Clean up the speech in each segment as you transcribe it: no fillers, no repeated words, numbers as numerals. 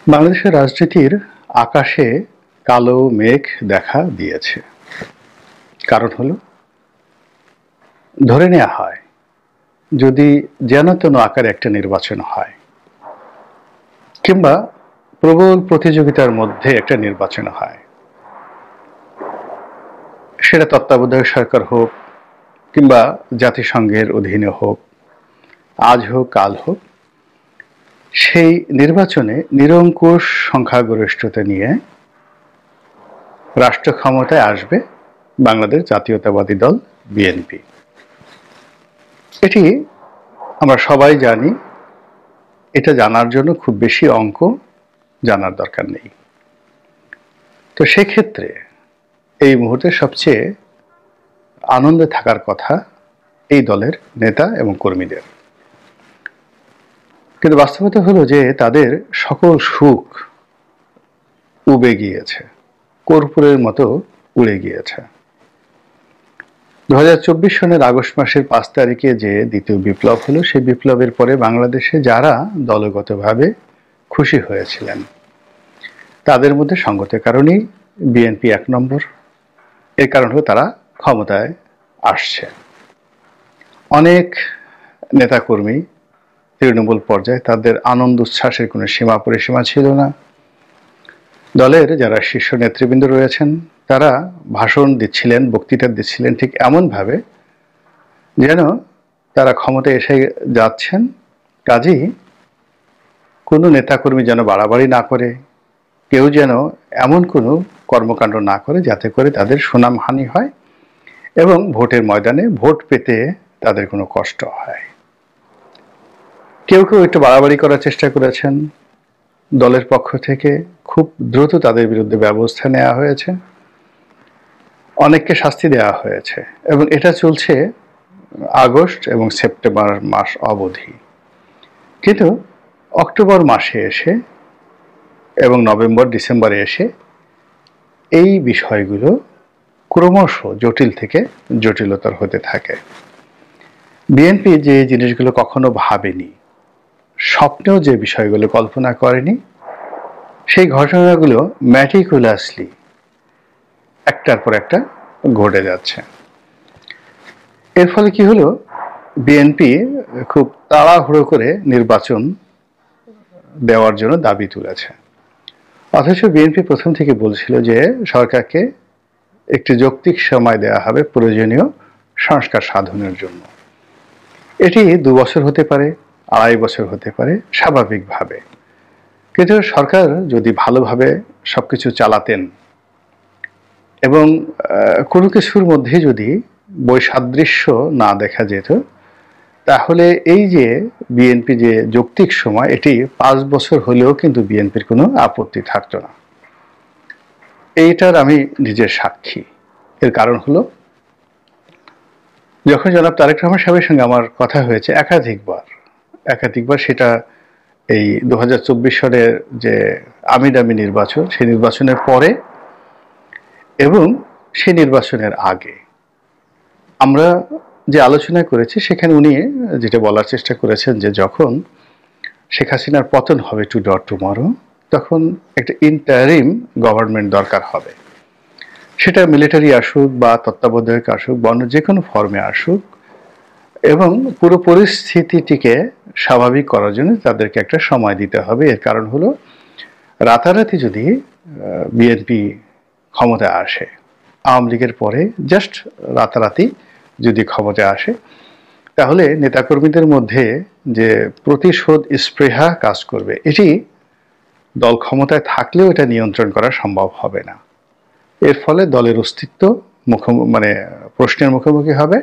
বাংলাদেশের রাজনীতির আকাশে কালো মেঘ দেখা দিয়েছে। কারণ হলো, ধরে নেওয়া হয় যদি যেন-তেন আকারে একটা নির্বাচন হয় কিংবা প্রবল প্রতিযোগিতার মধ্যে একটা নির্বাচন হয়, সেটা তত্ত্বাবধায়ক সরকার হোক কিংবা জাতিসংঘের অধীনে হোক, আজ হোক কাল হোক, সেই নির্বাচনে নিরঙ্কুশ সংখ্যাগরিষ্ঠতা নিয়ে রাষ্ট্র ক্ষমতায় আসবে বাংলাদেশ জাতীয়তাবাদী দল বিএনপি। এটি আমরা সবাই জানি। এটা জানার জন্য খুব বেশি অঙ্ক জানার দরকার নেই। তো সেক্ষেত্রে এই মুহূর্তে সবচেয়ে আনন্দে থাকার কথা এই দলের নেতা এবং কর্মীদের। কিন্তু বাস্তবতা হলো যে তাদের সকল সুখ উবে গিয়েছে, কর্পূরের মতো উড়ে গিয়েছে। 2024 সনের আগস্ট মাসের 5 তারিখে যে দ্বিতীয় বিপ্লব হলো, সেই বিপ্লবের পরে বাংলাদেশে যারা দলগতভাবে খুশি হয়েছিলেন, তাদের মধ্যে সঙ্গতের কারণেই বিএনপি 1 নম্বর। এর কারণ হলো তারা ক্ষমতায় আসছে। অনেক নেতাকর্মী তৃণমূল পর্যায়ে তাদের আনন্দ উচ্ছ্বাসের কোনো সীমা পরিসীমা ছিল না। দলের যারা শীর্ষ নেতৃবৃন্দ রয়েছেন তারা ভাষণ দিচ্ছিলেন, বক্তৃতা দিচ্ছিলেন ঠিক এমনভাবে যেন তারা ক্ষমতায় এসে যাচ্ছেন। কাজেই কোনো নেতাকর্মী যেন বাড়াবাড়ি না করে, কেউ যেন এমন কোনো কর্মকাণ্ড না করে যাতে করে তাদের সুনামহানি হয় এবং ভোটের ময়দানে ভোট পেতে তাদের কোনো কষ্ট হয়। কেউ কেউ একটু বাড়াবাড়ি করার চেষ্টা করেছেন। দলের পক্ষ থেকে খুব দ্রুত তাদের বিরুদ্ধে ব্যবস্থা নেওয়া হয়েছে, অনেককে শাস্তি দেওয়া হয়েছে এবং এটা চলছে আগস্ট এবং সেপ্টেম্বর মাস অবধি। কিন্তু অক্টোবর মাসে এসে এবং নভেম্বর ডিসেম্বরে এসে এই বিষয়গুলো ক্রমশ জটিল থেকে জটিলতর হতে থাকে। বিএনপি যে জিনিসগুলো কখনো ভাবেনি, স্বপ্নেও যে বিষয়গুলো কল্পনা করেনি, সেই ঘটনাগুলো ম্যাটিকুলাসলি একটার পর একটা ঘটে যাচ্ছে। এর ফলে কি হলো, বিএনপি খুব তাড়াহুড়ো করে নির্বাচন দেওয়ার জন্য দাবি তুলেছে। অথচ বিএনপি প্রথম থেকে বলছিল যে সরকারকে একটি যৌক্তিক সময় দেওয়া হবে প্রয়োজনীয় সংস্কার সাধনের জন্য। এটি 2 বছর হতে পারে, 2.5 বছর হতে পারে, স্বাভাবিকভাবে। কিন্তু সরকার যদি ভালোভাবে সবকিছু চালাতেন এবং কোনো কিছুর মধ্যে যদি বৈসাদৃশ্য না দেখা যেত, তাহলে এই যে বিএনপি যে যৌক্তিক সময়, এটি 5 বছর হলেও কিন্তু বিএনপির কোনো আপত্তি থাকতো না। এইটার আমি নিজের সাক্ষী। এর কারণ হলো, যখন জনাব তারেক রহমান সাহেবের সঙ্গে আমার কথা হয়েছে একাধিকবার, সেটা এই 2024 সালের যে আমির নির্বাচন, সেই নির্বাচনের পরে এবং সেই নির্বাচনের আগে আমরা যে আলোচনা করেছি, সেখানে উনি যেটা বলার চেষ্টা করেছেন যে যখন শেখ হাসিনার পতন হবে টুমরো, তখন একটা ইন্টারিম গভর্নমেন্ট দরকার হবে। সেটা মিলিটারি আসুক বা তত্ত্বাবধায়ক আসুক বা অন্য যে কোনো ফর্মে আসুক, এবং পুরো পরিস্থিতিটিকে স্বাভাবিক করার জন্য তাদেরকে একটা সময় দিতে হবে। এর কারণ হলো, রাতারাতি যদি বিএনপি ক্ষমতায় আসে, আওয়ামী লীগের পরে জাস্ট রাতারাতি যদি ক্ষমতায় আসে, তাহলে নেতাকর্মীদের মধ্যে যে প্রতিশোধ স্পৃহা কাজ করবে, এটি দল ক্ষমতায় থাকলেও এটা নিয়ন্ত্রণ করা সম্ভব হবে না। এর ফলে দলের অস্তিত্ব প্রশ্নের মুখোমুখি হবে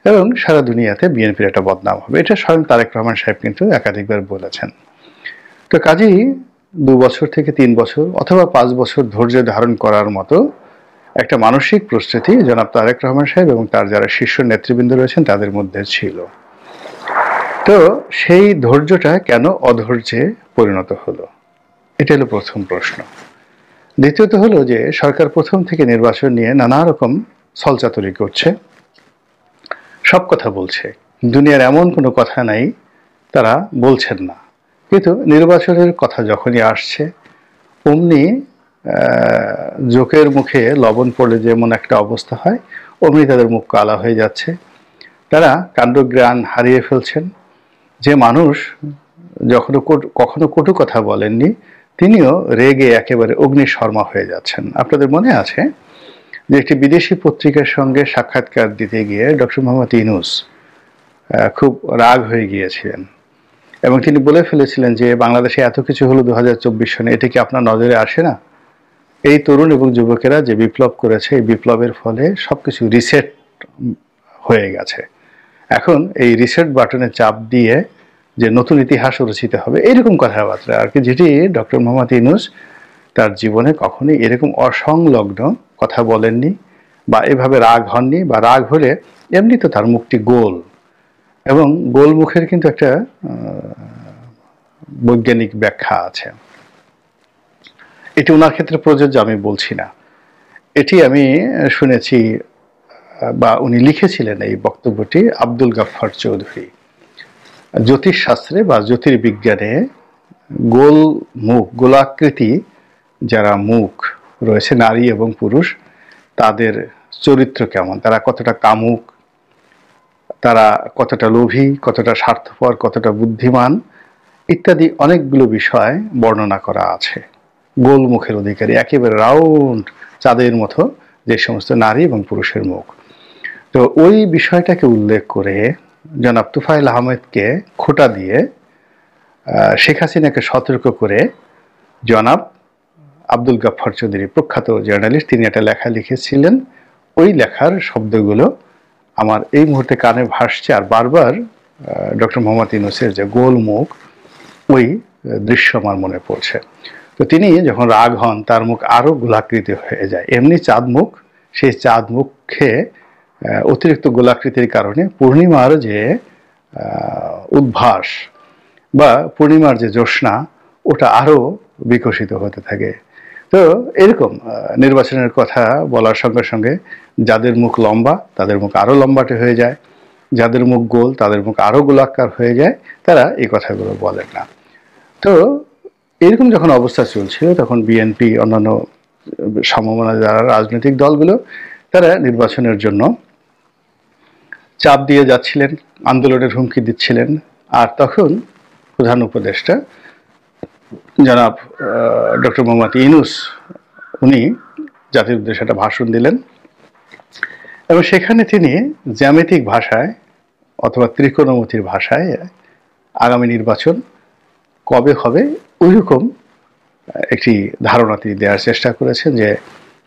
এবং সারা দুনিয়াতে বিএনপির একটা বদনাম হবে। এটা স্বয়ং তারেক রহমান সাহেব কিন্তু একাধিকবার বলেছেন। তো কাজেই 2 বছর থেকে 3 বছর অথবা 5 বছর ধৈর্য ধারণ করার মতো একটা মানসিক প্রস্তুতি জনাব তারেক রহমান সাহেব এবং তার যারা শীর্ষ নেতৃবৃন্দ রয়েছেন তাদের মধ্যে ছিল। তো সেই ধৈর্যটা কেন অধৈর্যে পরিণত হলো, এটা হলো প্রথম প্রশ্ন। দ্বিতীয়ত হলো যে সরকার প্রথম থেকে নির্বাচন নিয়ে নানা রকম ছলচাতুরি করছে, সব কথা বলছে, দুনিয়ার এমন কোনো কথা নাই তারা বলছেন না। কিন্তু নির্বাচনের কথা যখনই আসছে, অমনি জোকের মুখে লবণ পড়লে যেমন একটা অবস্থা হয়, অমনি তাদের মুখ কালা হয়ে যাচ্ছে। তারা কাণ্ডজ্ঞান হারিয়ে ফেলছেন। যে মানুষ কখনো কটু কথা বলেননি, তিনিও রেগে একেবারে অগ্নিশর্মা হয়ে যাচ্ছেন। আপনাদের মনে আছে যে একটি বিদেশি পত্রিকার সঙ্গে সাক্ষাৎকার দিতে গিয়ে ডক্টর মোহাম্মদ ইউনূস খুব রাগ হয়ে গিয়েছিলেন এবং তিনি বলে ফেলেছিলেন যে বাংলাদেশে এত কিছু হলো 2024 সনে, এটা কি আপনার নজরে আসে না? এই তরুণ এবং যুবকেরা যে বিপ্লব করেছে, এই বিপ্লবের ফলে সবকিছু রিসেট হয়ে গেছে। এখন এই রিসেট বাটনে চাপ দিয়ে যে নতুন ইতিহাস রচিত হবে, এরকম কথাবার্তা আর কি, যেটি ডক্টর মোহাম্মদ ইউনূস তার জীবনে কখনোই এরকম অসংলগ্ন কথা বলেননি বা এভাবে রাগ হননি, বা রাগ হলে এমনি তো তার মুখটি গোল, এবং গোল মুখের কিন্তু একটা বৈজ্ঞানিক ব্যাখ্যা আছে। এটি ওনার ক্ষেত্রে প্রযোজ্য আমি বলছি না, এটি আমি শুনেছি বা উনি লিখেছিলেন এই বক্তব্যটি আব্দুল গাফফার চৌধুরী। জ্যোতিষশাস্ত্রে বা জ্যোতির্বিজ্ঞানে গোল মুখ, গোলাকৃতি যারা মুখ রয়েছে, নারী এবং পুরুষ, তাদের চরিত্র কেমন, তারা কতটা কামুক, তারা কতটা লোভী, কতটা স্বার্থপর, কতটা বুদ্ধিমান ইত্যাদি অনেকগুলো বিষয় বর্ণনা করা আছে। গোল মুখের অধিকারী, একেবারে রাউন্ড চাঁদের মতো যে সমস্ত নারী এবং পুরুষের মুখ। তো ওই বিষয়টাকে উল্লেখ করে জনাব তুফাইল আহমেদকে খোঁটা দিয়ে শেখ হাসিনাকে সতর্ক করে জনাব আব্দুল গাফফার চৌধুরী, প্রখ্যাত জার্নালিস্ট, তিনি একটা লেখা লিখেছিলেন। ওই লেখার শব্দগুলো আমার এই মুহূর্তে কানে ভাসছে, আর বারবার ডক্টর মোহাম্মদ ইউনূসের যে গোল মুখ, ওই দৃশ্য আমার মনে পড়ছে। তো তিনি যখন রাগ হন, তার মুখ আরো গোলাকৃতি হয়ে যায়, এমনি চাঁদ মুখ। সেই চাঁদ মুখে অতিরিক্ত গোলাকৃতির কারণে পূর্ণিমার যে উদ্ভাস বা পূর্ণিমার যে জ্যোৎস্না, ওটা আরো বিকশিত হতে থাকে। তো এরকম নির্বাচনের কথা বলার সঙ্গে সঙ্গে যাদের মুখ লম্বা তাদের মুখ আরো লম্বাটে হয়ে যায়, যাদের মুখ গোল তাদের মুখ আরো গোলাকার হয়ে যায়, তারা এই কথাগুলো বলেন না। তো এরকম যখন অবস্থা চলছিল, তখন বিএনপি, অন্যান্য সমমনা যারা রাজনৈতিক দলগুলো, তারা নির্বাচনের জন্য চাপ দিয়ে যাচ্ছিলেন, আন্দোলনের হুমকি দিচ্ছিলেন। আর তখন প্রধান উপদেষ্টা জনাব ডক্টর মোহাম্মদ ইউনূস, উনি জাতির উদ্দেশ্যে একটা ভাষণ দিলেন এবং সেখানে তিনি জ্যামিতিক ভাষায় অথবা ত্রিকোণমিতির ভাষায় আগামী নির্বাচন কবে হবে ওইরকম একটি ধারণা তিনি দেওয়ার চেষ্টা করেছেন, যে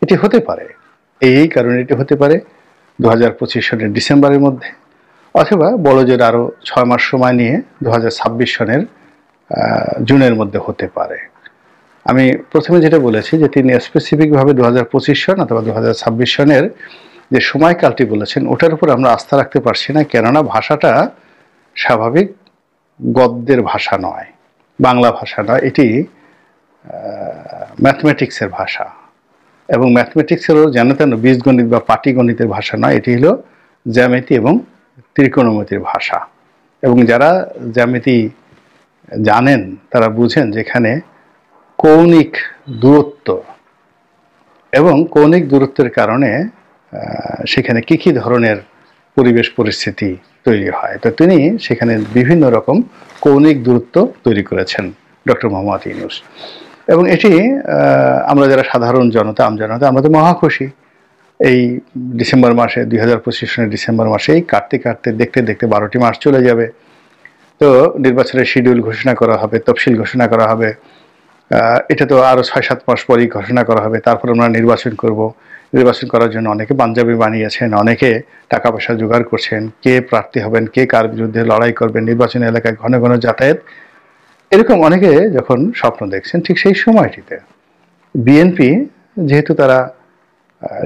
এটি হতে পারে, এই কারণে এটি হতে পারে 2025 সনের ডিসেম্বরের মধ্যে, অথবা বড় জোর আরো 6 মাস সময় নিয়ে 2026 সনের জুনের মধ্যে হতে পারে। আমি প্রথমে যেটা বলেছি যে তিনি স্পেসিফিকভাবে 2025 সন অথবা 2026 সনের যে সময়কালটি বলেছেন, ওটার উপর আমরা আস্থা রাখতে পারছি না, কেননা ভাষাটা স্বাভাবিক গদ্যের ভাষা নয়, বাংলা ভাষা নয়, এটি ম্যাথমেটিক্সের ভাষা, এবং ম্যাথমেটিক্সেরও যেন তেন বীজগণিত বা পাটিগণিতের ভাষা নয়, এটি হলো জ্যামিতি এবং ত্রিকোণমিতির ভাষা। এবং যারা জ্যামিতি জানেন তারা বুঝেন যেখানে কৌণিক দূরত্ব, এবং কৌণিক দূরত্বের কারণে সেখানে কি কি ধরনের পরিবেশ পরিস্থিতি তৈরি হয়। তো তিনি সেখানে বিভিন্ন রকম কৌণিক দূরত্ব তৈরি করেছেন ডক্টর মোহাম্মদ ইউনূস, এবং এটি আমরা যারা সাধারণ জনতা, আমজনতা, আমরা তো মহা খুশি। এই ডিসেম্বর মাসে, 2025 সনের ডিসেম্বর মাসেই কাটতে কাটতে দেখতে দেখতে 12টি মাস চলে যাবে। তো নির্বাচনের শিডিউল ঘোষণা করা হবে, তফসিল ঘোষণা করা হবে, এটা তো আরো 6-7 মাস পরেই ঘোষণা করা হবে। তারপর আমরা নির্বাচন করব। নির্বাচন করার জন্য অনেকে পাঞ্জাবি বানিয়েছেন, অনেকে টাকা পয়সা জোগাড় করছেন, কে প্রার্থী হবেন, কে কার বিরুদ্ধে লড়াই করবেন, নির্বাচনী এলাকায় ঘন ঘন যাতায়াত, এরকম অনেকে যখন স্বপ্ন দেখছেন, ঠিক সেই সময়টিতে বিএনপি, যেহেতু তারা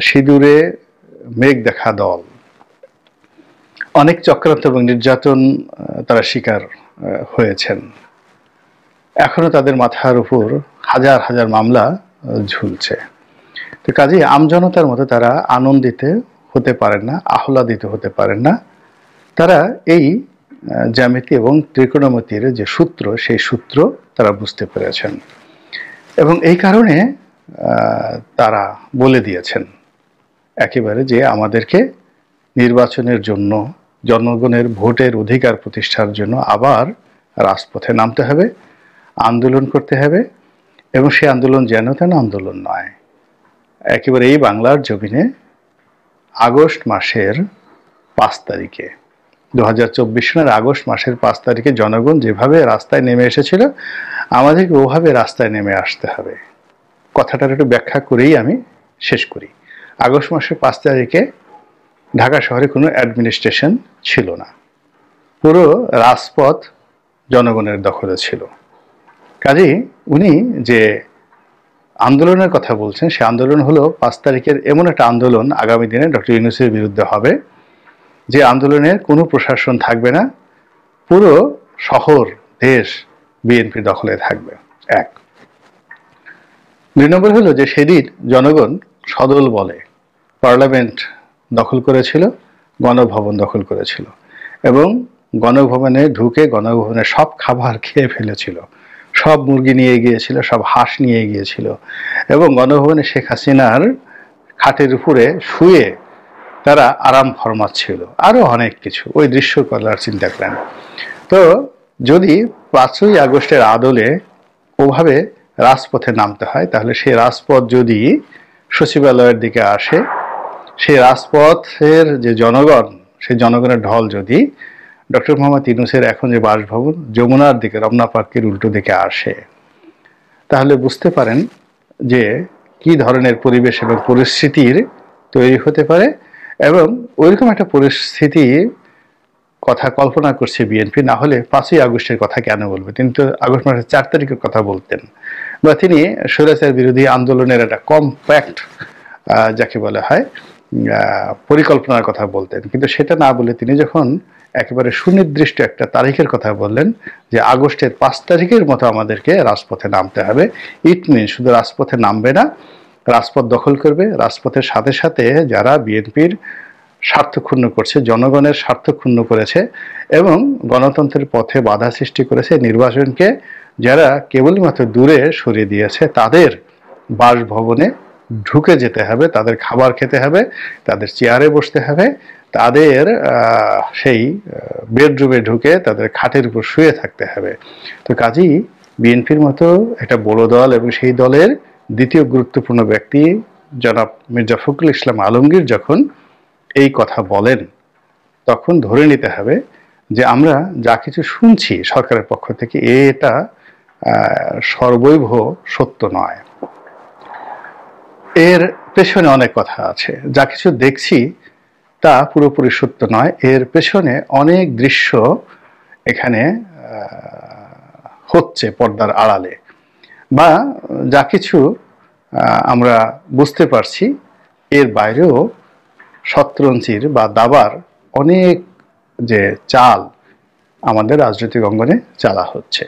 সিঁদুরে মেঘ দেখা দল, অনেক চক্রান্ত এবং নির্যাতন তারা শিকার হয়েছেন, এখনো তাদের মাথার উপর হাজার হাজার মামলা ঝুলছে। তো কাজেই আমজনতার মতো তারা আনন্দিত হতে পারেন না, আহ্লাদিত হতে পারেন না। তারা এই জ্যামিতি এবং ত্রিকোণমিতির যে সূত্র, সেই সূত্র তারা বুঝতে পেরেছেন। এবং এই কারণে তারা বলে দিয়েছেন একেবারে যে আমাদেরকে নির্বাচনের জন্য, জনগণের ভোটের অধিকার প্রতিষ্ঠার জন্য আবার রাজপথে নামতে হবে, আন্দোলন করতে হবে, এবং সেই আন্দোলন যেন তেন আন্দোলন নয়, একেবারে এই বাংলার জমিনে আগস্ট মাসের 5 তারিখে 2024 সালের আগস্ট মাসের 5 তারিখে জনগণ যেভাবে রাস্তায় নেমে এসেছিল, আমাদেরকে ওভাবে রাস্তায় নেমে আসতে হবে। কথাটার একটু ব্যাখ্যা করেই আমি শেষ করি। আগস্ট মাসের 5 তারিখে ঢাকা শহরে কোনো অ্যাডমিনিস্ট্রেশন ছিল না, পুরো রাজপথ জনগণের দখলে ছিল। কাজেই উনি যে আন্দোলনের কথা বলছেন, সে আন্দোলন হলো 5 তারিখের এমন একটা আন্দোলন আগামী দিনে ডক্টর ইউনূসের বিরুদ্ধে হবে, যে আন্দোলনের কোনো প্রশাসন থাকবে না, পুরো শহর দেশ বিএনপি দখলে থাকবে। 1। 2 নম্বর হলো যে সেদিন জনগণ সদল বলে পার্লামেন্ট দখল করেছিল, গণভবন দখল করেছিল, এবং গণভবনে ঢুকে গণভবনের সব খাবার খেয়ে ফেলেছিল, সব মুরগি নিয়ে গিয়েছিল, সব হাঁস নিয়ে গিয়েছিল, এবং গণভবনে শেখ হাসিনার খাটের উপরে শুয়ে তারা আরাম ফরমাচ্ছিল, আরও অনেক কিছু। ওই দৃশ্য করার চিন্তা করেন। তো যদি 5ই আগস্টের আদলে ওভাবে রাজপথে নামতে হয়, তাহলে সেই রাজপথ যদি সচিবালয়ের দিকে আসে, সেই রাজপথের যে জনগণ, সেই জনগণের ঢল যদি ডক্টর মোহাম্মদ ইউনূসের এখন যে বাসভবন যমুনার দিকে, রমনা পার্কের উল্টো দিকে আসে, তাহলে বুঝতে পারেন যে কি ধরনের পরিবেশ এবং পরিস্থিতির তৈরি হতে পারে। এবং ওইরকম একটা পরিস্থিতি কথা কল্পনা করছে বিএনপি, না হলে 5ই আগস্টের কথা কেন বলবে? তিনি তো আগস্ট মাসের 4 তারিখের কথা বলতেন, বা তিনি স্বৈরাচার বিরোধী আন্দোলনের একটা কম্প্যাক্ট যাকে বলা হয় পরিকল্পনার কথা বলতেন। কিন্তু সেটা না বলে তিনি যখন একেবারে সুনির্দিষ্ট একটা তারিখের কথা বললেন, যে আগস্টের 5 তারিখের মতো আমাদেরকে রাজপথে নামতে হবে, ইট মিন শুধু রাজপথে নামবে না, রাজপথ দখল করবে, রাজপথের সাথে সাথে যারা বিএনপির স্বার্থ ক্ষুণ্ণ করছে, জনগণের স্বার্থ ক্ষুণ্ণ করেছে এবং গণতন্ত্রের পথে বাধা সৃষ্টি করেছে, নির্বাচনকে যারা কেবলমাত্র দূরে সরিয়ে দিয়েছে, তাদের বাসভবনে ঢুকে যেতে হবে, তাদের খাবার খেতে হবে, তাদের চেয়ারে বসতে হবে, তাদের সেই বেডরুমে ঢুকে তাদের খাটের উপর শুয়ে থাকতে হবে। তো কাজেই বিএনপির মতো একটা বড় দল এবং সেই দলের দ্বিতীয় গুরুত্বপূর্ণ ব্যক্তি জনাব মির্জা ফখরুল ইসলাম আলমগীর যখন এই কথা বলেন, তখন ধরে নিতে হবে যে আমরা যা কিছু শুনছি সরকারের পক্ষ থেকে, এটা সর্বৈব সত্য নয়, এর পেছনে অনেক কথা আছে। যা কিছু দেখছি তা পুরোপুরি সত্য নয়, এর পেছনে অনেক দৃশ্য এখানে হচ্ছে পর্দার আড়ালে, বা যা কিছু আমরা বুঝতে পারছি এর বাইরেও শতরঞ্চির বা দাবার অনেক যে চাল আমাদের রাজনৈতিক অঙ্গনে চালা হচ্ছে।